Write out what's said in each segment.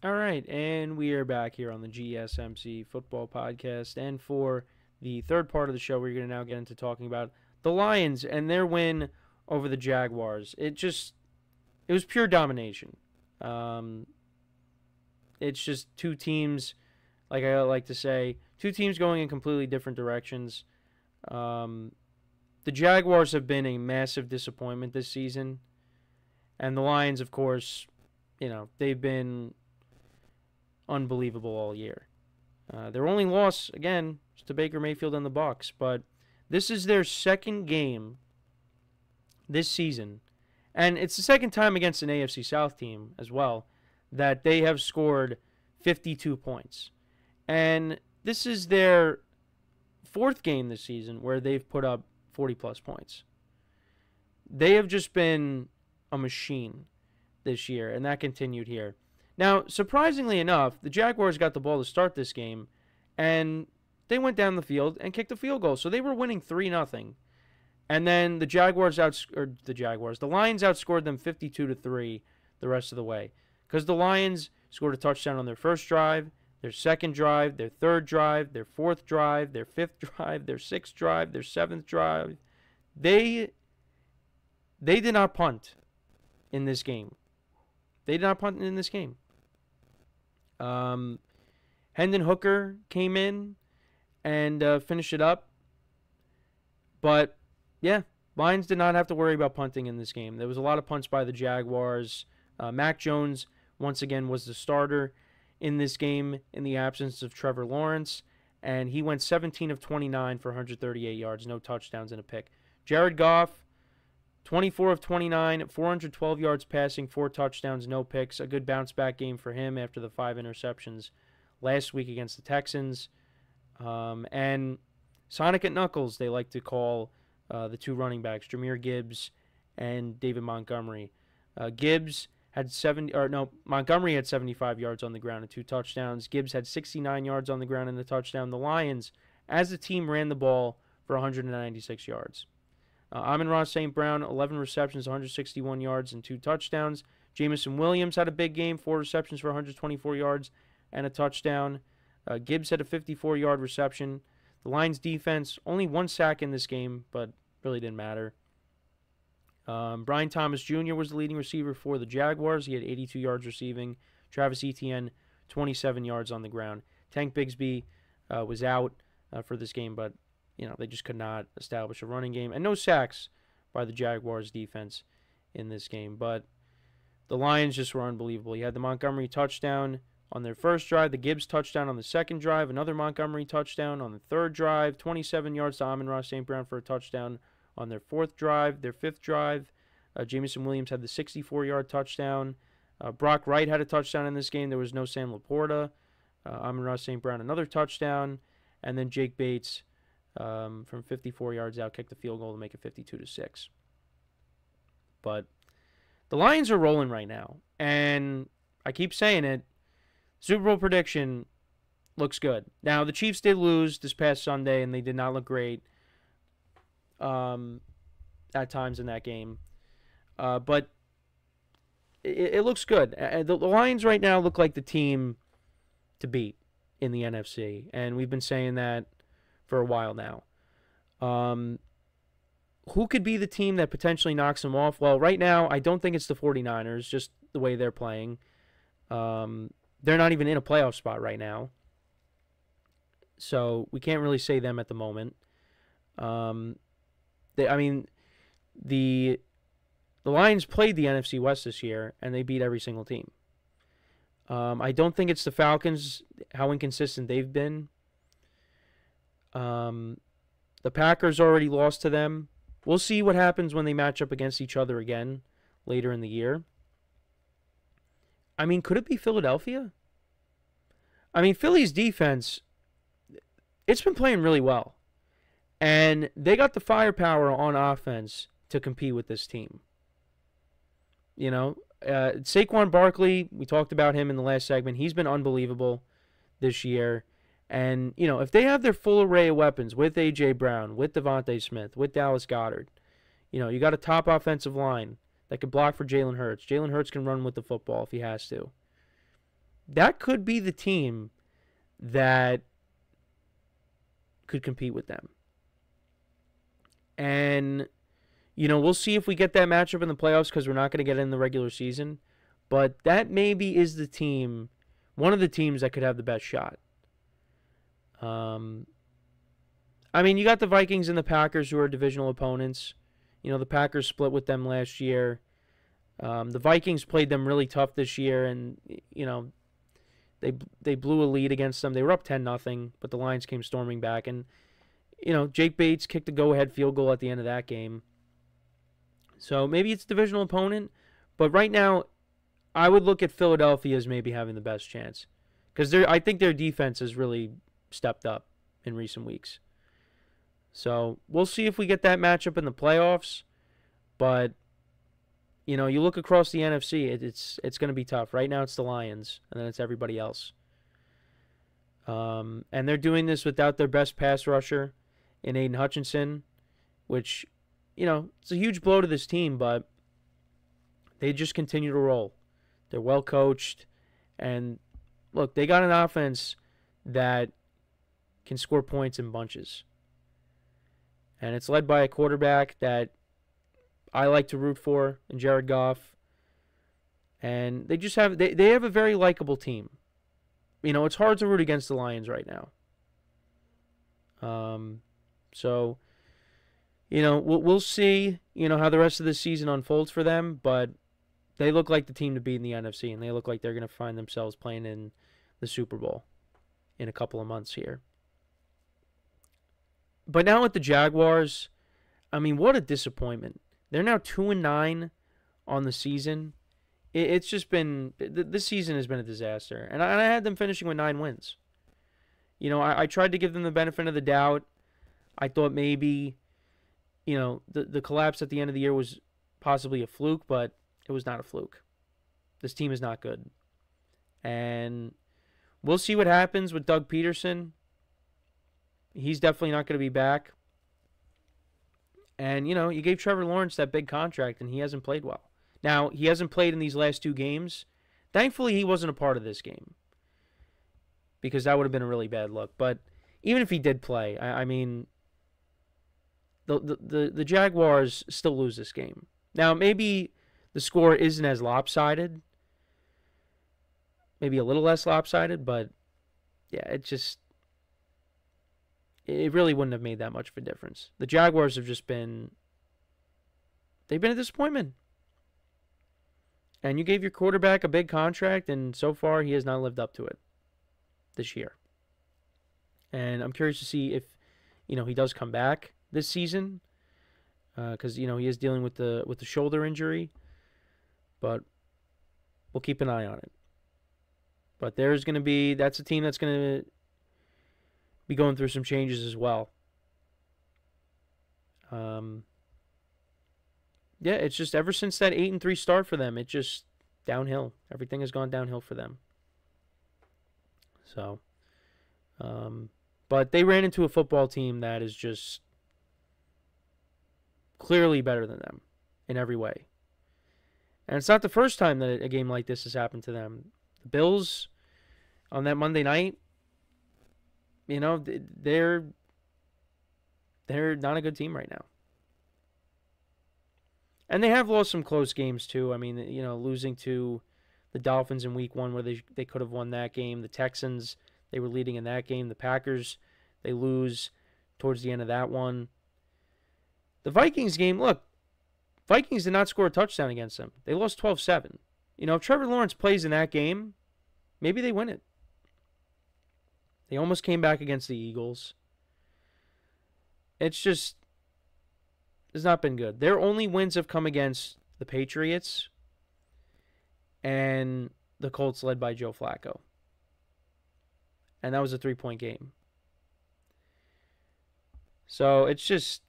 All right, and we are back here on the GSMC Football Podcast. And for the third part of the show, we're going to now get into talking about the Lions and their win over the Jaguars. It was pure domination. Um, it's just two teams, like I like to say, two teams going in completely different directions. Um, the Jaguars have been a massive disappointment this season, and the Lions, of course, they've been unbelievable all year. Their only loss, again, is to Baker Mayfield and the Bucs, but this is their second game this season, and it's the second time against an AFC South team as well that they have scored 52 points. And this is their fourth game this season where they've put up 40-plus points. They have just been a machine this year, and that continued here. Now, surprisingly enough, the Jaguars got the ball to start this game, and they went down the field and kicked a field goal. So they were winning 3-0. And then the Lions outscored them 52-3 the rest of the way. Because the Lions scored a touchdown on their first drive, their second drive, their third drive, their fourth drive, their fifth drive, their sixth drive, their seventh drive. They did not punt in this game. Hendon Hooker came in and finished it up. But, yeah, Lions did not have to worry about punting in this game. There was a lot of punts by the Jaguars. Mac Jones, once again, was the starter in this game in the absence of Trevor Lawrence. And he went 17 of 29 for 138 yards, no touchdowns and a pick. Jared Goff, 24 of 29, 412 yards passing, 4 touchdowns, no picks. A good bounce-back game for him after the 5 interceptions last week against the Texans. And Sonic at Knuckles, they like to call the two running backs, Jahmyr Gibbs and David Montgomery. Montgomery had 75 yards on the ground and 2 touchdowns. Gibbs had 69 yards on the ground and a touchdown. The Lions, as a team, ran the ball for 196 yards. AmonRaSt.Brown, 11 receptions, 161 yards, and 2 touchdowns. Jameson Williams had a big game, 4 receptions for 124 yards and a touchdown. Gibbs had a 54-yard reception. The Lions' defense, only 1 sack in this game, but really didn't matter. Brian Thomas Jr. was the leading receiver for the Jaguars. He had 82 yards receiving. Travis Etienne, 27 yards on the ground. Tank Bigsby was out for this game, but they just could not establish a running game. And no sacks by the Jaguars' defense in this game. But the Lions just were unbelievable. You had the Montgomery touchdown on their first drive, the Gibbs touchdown on the second drive, another Montgomery touchdown on the third drive, 27 yards to AmonRaSt.Brown for a touchdown on their fourth drive. Their fifth drive, Jameson Williams had the 64-yard touchdown. Brock Wright had a touchdown in this game. There was no Sam Laporta. AmonRaSt.Brown, another touchdown. And then Jake Bates, from 54 yards out, kicked the field goal to make it 52-6. But the Lions are rolling right now. And I keep saying it, Super Bowl prediction looks good. Now, the Chiefs did lose this past Sunday, and they did not look great at times in that game. But it looks good. The Lions right now look like the team to beat in the NFC, and we've been saying that for a while now. Who could be the team that potentially knocks them off? Well, right now, I don't think it's the 49ers, just the way they're playing. They're not even in a playoff spot right now. So we can't really say them at the moment. The Lions played the NFC West this year, and they beat every single team. I don't think it's the Falcons, how inconsistent they've been. The Packers already lost to them. We'll see what happens when they match up against each other again later in the year. Could it be Philadelphia? Philly's defense, it's been playing really well. And they got the firepower on offense to compete with this team. Saquon Barkley, we talked about him in the last segment. He's been unbelievable this year. And, if they have their full array of weapons with A.J. Brown, with Devontae Smith, with Dallas Goedert, you got a top offensive line that could block for Jalen Hurts. Jalen Hurts can run with the football if he has to. that could be the team that could compete with them. And, we'll see if we get that matchup in the playoffs because we're not going to get it in the regular season. But that maybe is the team, one of the teams that could have the best shot. You got the Vikings and the Packers who are divisional opponents. The Packers split with them last year. The Vikings played them really tough this year, and, they blew a lead against them. They were up 10-0, but the Lions came storming back. And, Jake Bates kicked a go-ahead field goal at the end of that game. So maybe it's a divisional opponent. But right now, I would look at Philadelphia as maybe having the best chance. Because I think their defense has really stepped up in recent weeks. So we'll see if we get that matchup in the playoffs. But, you look across the NFC, it's going to be tough. Right now it's the Lions, and then it's everybody else. And they're doing this without their best pass rusher in Aiden Hutchinson, which, it's a huge blow to this team, but they just continue to roll. They're well coached, and look, they got an offense that can score points in bunches. And it's led by a quarterback that I like to root for, in Jared Goff. And they just have they have a very likable team. It's hard to root against the Lions right now. So, we'll see, how the rest of the season unfolds for them, but they look like the team to beat in the NFC, and they look like they're going to find themselves playing in the Super Bowl in a couple of months here. But now with the Jaguars, what a disappointment. They're now 2-9 on the season. It's just been, this season has been a disaster. And I had them finishing with 9 wins. I tried to give them the benefit of the doubt. I thought maybe, the collapse at the end of the year was possibly a fluke, but it was not a fluke. This team is not good. And we'll see what happens with Doug Peterson. He's definitely not going to be back. And, you gave Trevor Lawrence that big contract, and he hasn't played well. Now, he hasn't played in these last 2 games. Thankfully, he wasn't a part of this game, because that would have been a really bad look. But even if he did play, the Jaguars still lose this game. Now, maybe the score isn't as lopsided, maybe a little less lopsided, but yeah, it really wouldn't have made that much of a difference. The Jaguars have just they've been a disappointment. And you gave your quarterback a big contract, and so far he has not lived up to it this year. And I'm curious to see if, he does come back this season, because, he is dealing with the shoulder injury. But we'll keep an eye on it. But that's a team that's going to be going through some changes as well. Yeah, it's just ever since that 8-3 start for them, it's just downhill. Everything has gone downhill for them. So, but they ran into a football team that is just clearly better than them in every way. And it's not the first time that a game like this has happened to them. The Bills on that Monday night, they're not a good team right now. And they have lost some close games too. Losing to the Dolphins in week 1 where they could have won that game. The Texans, they were leading in that game. The Packers, they lose towards the end of that one. The Vikings game, look, Vikings did not score a touchdown against them. They lost 12-7. If Trevor Lawrence plays in that game, maybe they win it. They almost came back against the Eagles. It's not been good. Their only wins have come against the Patriots and the Colts led by Joe Flacco. And that was a 3-point game. So it's just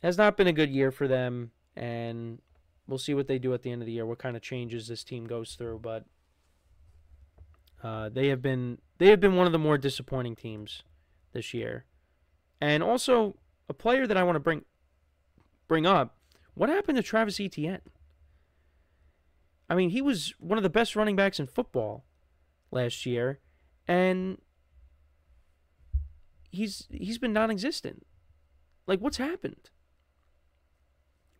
has not been a good year for them, and we'll see what they do at the end of the year, what kind of changes this team goes through. But they have been one of the more disappointing teams this year. And also a player that I want to bring up, what happened to Travis Etienne? He was one of the best running backs in football last year, and he's been non-existent. Like, what's happened?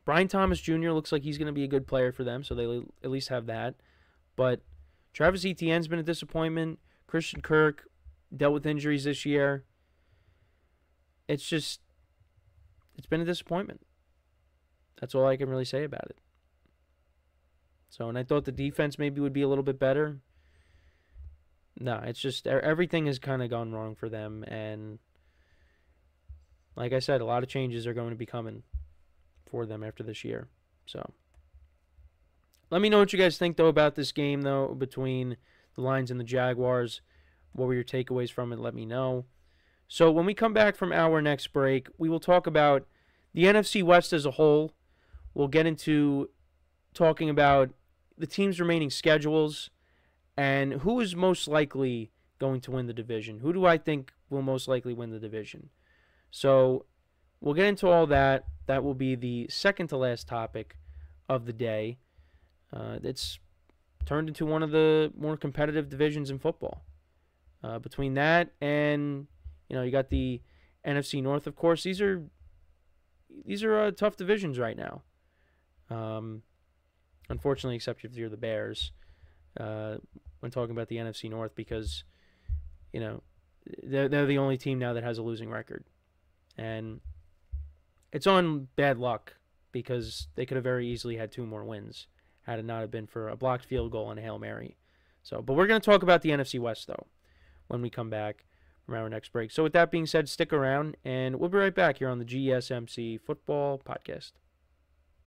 Brian Thomas Jr. looks like he's going to be a good player for them, so they at least have that. But Travis Etienne's been a disappointment. Christian Kirk dealt with injuries this year. It's been a disappointment. That's all I can really say about it. So, and I thought the defense maybe would be a little bit better. No, it's just everything has kind of gone wrong for them. And like I said, a lot of changes are going to be coming for them after this year. So, let me know what you guys think, though, about this game, though, between the Lions and the Jaguars. What were your takeaways from it? Let me know. So, when we come back from our next break, we will talk about the NFC West as a whole. We'll get into talking about the teams' remaining schedules and who is most likely going to win the division. Who do I think will most likely win the division? So, we'll get into all that. That will be the second to last topic of the day. It's turned into one of the more competitive divisions in football. Between that and, you got the NFC North, of course. These are tough divisions right now. Unfortunately, except if you're the Bears, when talking about the NFC North, because, they're the only team now that has a losing record. And it's on bad luck because they could have very easily had 2 more wins had it not have been for a blocked field goal and a Hail Mary. So, but we're going to talk about the NFC West, though, when we come back from our next break. So with that being said, stick around, and we'll be right back here on the GSMC Football Podcast.